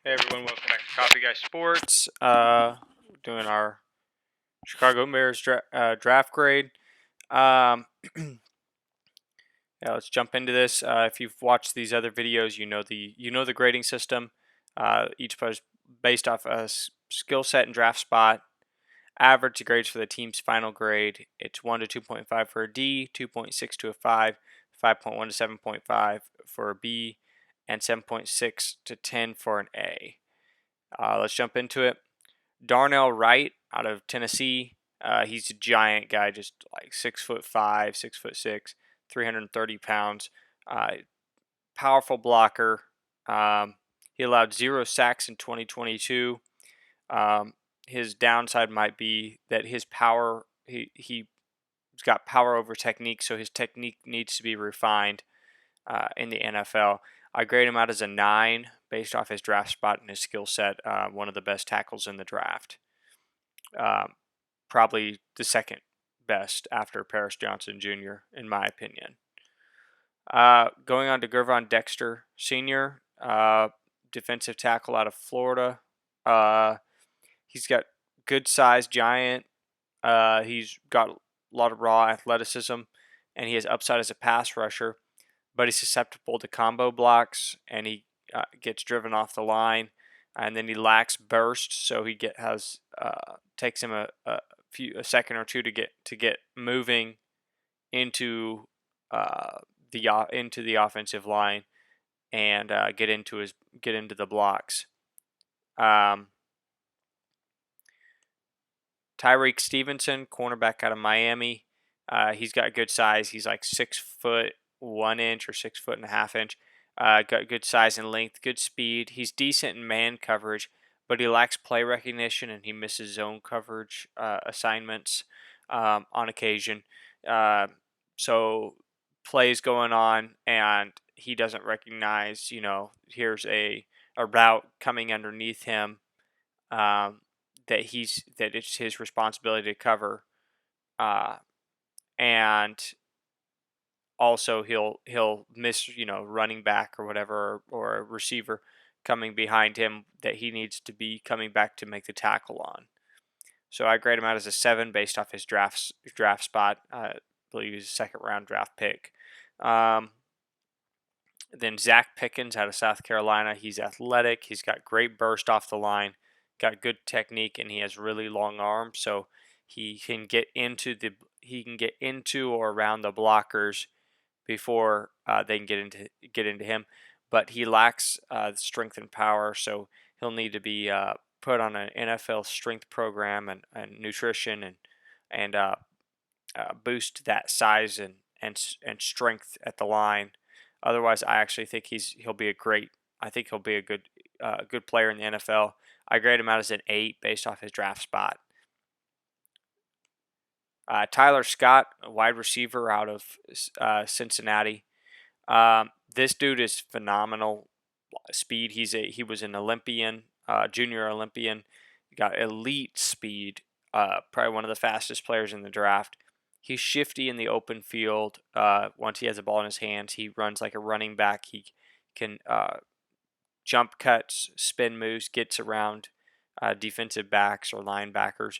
Hey everyone, welcome back to Coffee Guy Sports. Doing our Chicago Bears draft grade. Um, yeah, let's jump into this. If you've watched these other videos, you know the grading system. Each player's based off a skill set and draft spot. Average grades for the team's final grade. It's 1 to 2.5 for a D, 2.6 to a 5, 5.1 to 7.5 for a B, and 7.6 to 10 for an A. Let's jump into it. Darnell Wright out of Tennessee. He's a giant guy, just like 6'5", 6'6", 330 pounds. Powerful blocker. He allowed 0 sacks in 2022. His downside might be that his power. He's got power over technique, so his technique needs to be refined in the NFL. I grade him out as a 9 based off his draft spot and his skill set. One of the best tackles in the draft. Probably the second best after Paris Johnson Jr., in my opinion. Going on to Gervon Dexter Sr., defensive tackle out of Florida. He's got good size, giant. He's got a lot of raw athleticism, and he has upside as a pass rusher, but he's susceptible to combo blocks, and he gets driven off the line, and then he lacks burst, so takes him a second or two to get moving into the offensive line and get into the blocks. Tyreek Stevenson, cornerback out of Miami. He's got good size. He's like 6'1" or 6'1.5". Got good size and length, good speed. He's decent in man coverage, but he lacks play recognition and he misses zone coverage assignments on occasion. So plays going on and he doesn't recognize, here's a route coming underneath him that it's his responsibility to cover, and also he'll miss running back or whatever or a receiver coming behind him that he needs to be coming back to make the tackle on. So I grade him out as a 7 based off his draft spot. I believe he's a second round draft pick. Then Zach Pickens out of South Carolina. He's athletic. He's got great burst off the line, got good technique, and he has really long arms. So he can get into or around the blockers before they can get into him. But he lacks strength and power, so he'll need to be put on an NFL strength program and nutrition and boost that size and strength at the line. Otherwise, I actually think he'll be a great. I think he'll be a good player in the NFL. I grade him out as an 8 based off his draft spot. Tyler Scott, a wide receiver out of Cincinnati. This dude is phenomenal speed. He was an Olympian, junior Olympian. Got elite speed. Probably one of the fastest players in the draft. He's shifty in the open field. Once he has the ball in his hands, he runs like a running back. He can jump cuts, spin moves, gets around defensive backs or linebackers.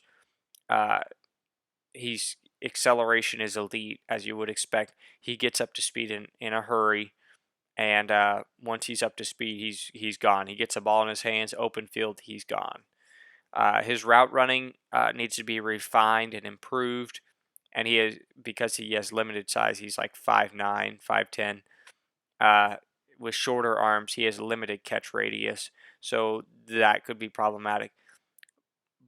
His acceleration is elite, as you would expect. He gets up to speed in a hurry, and once he's up to speed, he's gone. He gets the ball in his hands, open field, he's gone. His route running needs to be refined and improved, and because he has limited size, he's like 5'9", 5'10". With shorter arms, he has limited catch radius, so that could be problematic.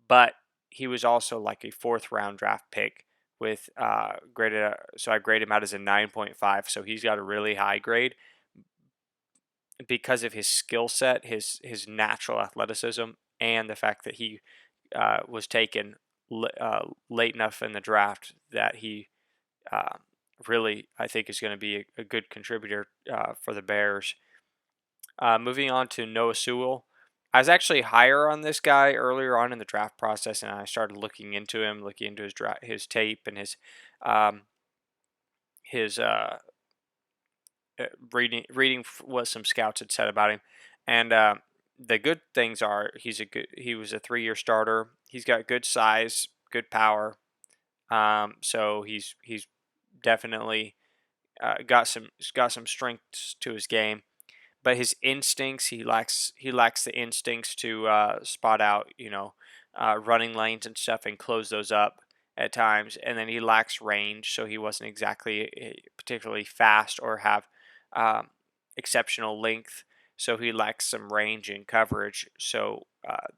But he was also like a 4th round draft pick with so I grade him out as a 9.5. So he's got a really high grade because of his skill set, his natural athleticism, and the fact that he was taken late enough in the draft that he really, I think, is going to be a good contributor for the Bears. Moving on to Noah Sewell. I was actually higher on this guy earlier on in the draft process, and I started looking into him, looking into his tape and his reading what some scouts had said about him, and the good things are he was a 3-year starter. He's got good size, good power. So he's definitely got some strengths to his game, but his instincts, he lacks the instincts to spot out, running lanes and stuff and close those up at times. And then he lacks range, so he wasn't exactly particularly fast or have um, exceptional length. So he lacks some range and coverage. So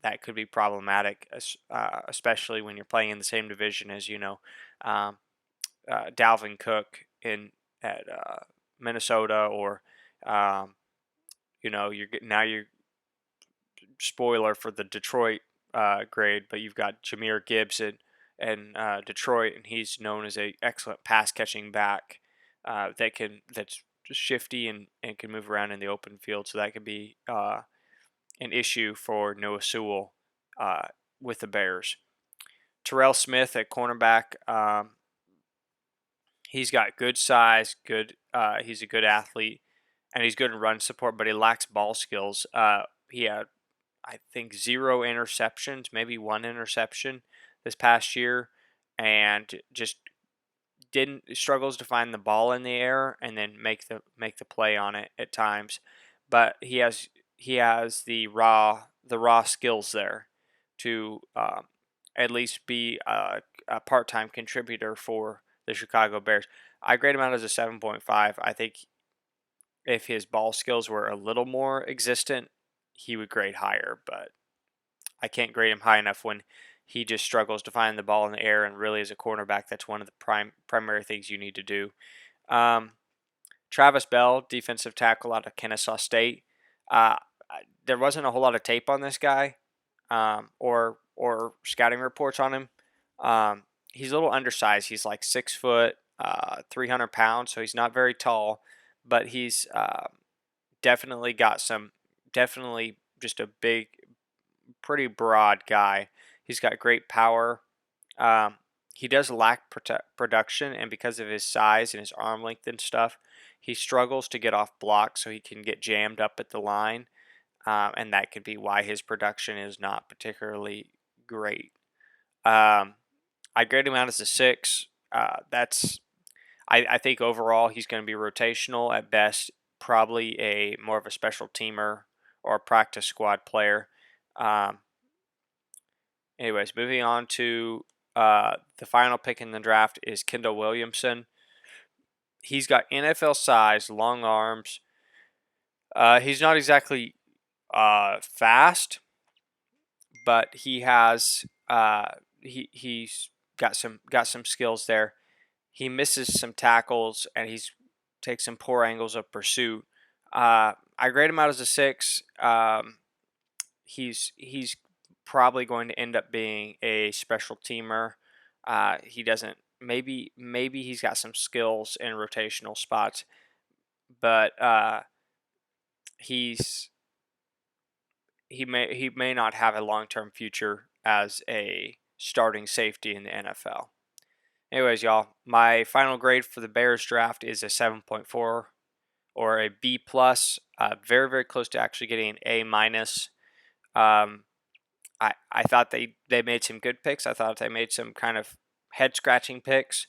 that could be problematic, especially when you're playing in the same division as um, Dalvin Cook in at Minnesota, or um, you're spoiler for the Detroit grade, but you've got Jahmyr Gibbs in Detroit, and he's known as a excellent pass catching back that's shifty and can move around in the open field. So that could be an issue for Noah Sewell with the Bears. Terrell Smith at cornerback. He's got good size, he's a good athlete, and he's good in run support, but he lacks ball skills. He had, I think, 0 interceptions, maybe 1 interception this past year, and just didn't struggles to find the ball in the air and then make the play on it at times. But he has the raw skills there to at least be a part-time contributor for the Chicago Bears. I grade him out as a 7.5. I think if his ball skills were a little more existent, he would grade higher, but I can't grade him high enough when he just struggles to find the ball in the air, and really as a cornerback, that's one of the primary things you need to do. Um, Travis Bell, defensive tackle out of Kennesaw State. There wasn't a whole lot of tape on this guy, or scouting reports on him. He's a little undersized. He's like 6 foot, 300 pounds, so he's not very tall, but he's definitely just a big, pretty broad guy. He's got great power. Um, he does lack production, and because of his size and his arm length and stuff, he struggles to get off blocks, so he can get jammed up at the line, and that could be why his production is not particularly great. Um, I grade him out as a 6. I think overall he's going to be rotational at best, probably more of a special teamer or a practice squad player. Um, Anyways, moving on to the final pick in the draft is Kendall Williamson. He's got NFL size, long arms. He's not exactly fast, but he's got some skills there. He misses some tackles, and he's takes some poor angles of pursuit. I grade him out as a 6. He's probably going to end up being a special teamer. He doesn't. Maybe he's got some skills in rotational spots, but he may not have a long-term future as a starting safety in the NFL. Anyways, y'all, my final grade for the Bears draft is a 7.4 or a B plus. Very, very close to actually getting an A minus. I thought they made some good picks. I thought they made some kind of head scratching picks.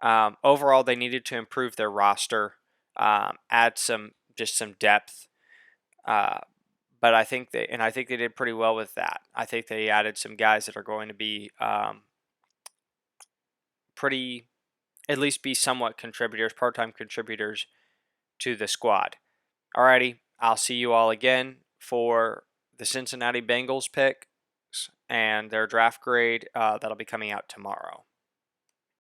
Overall, they needed to improve their roster, add some depth. But I think they did pretty well with that. I think they added some guys that are going to be at least be somewhat contributors, part-time contributors to the squad. Alrighty, I'll see you all again for the Cincinnati Bengals picks and their draft grade that'll be coming out tomorrow.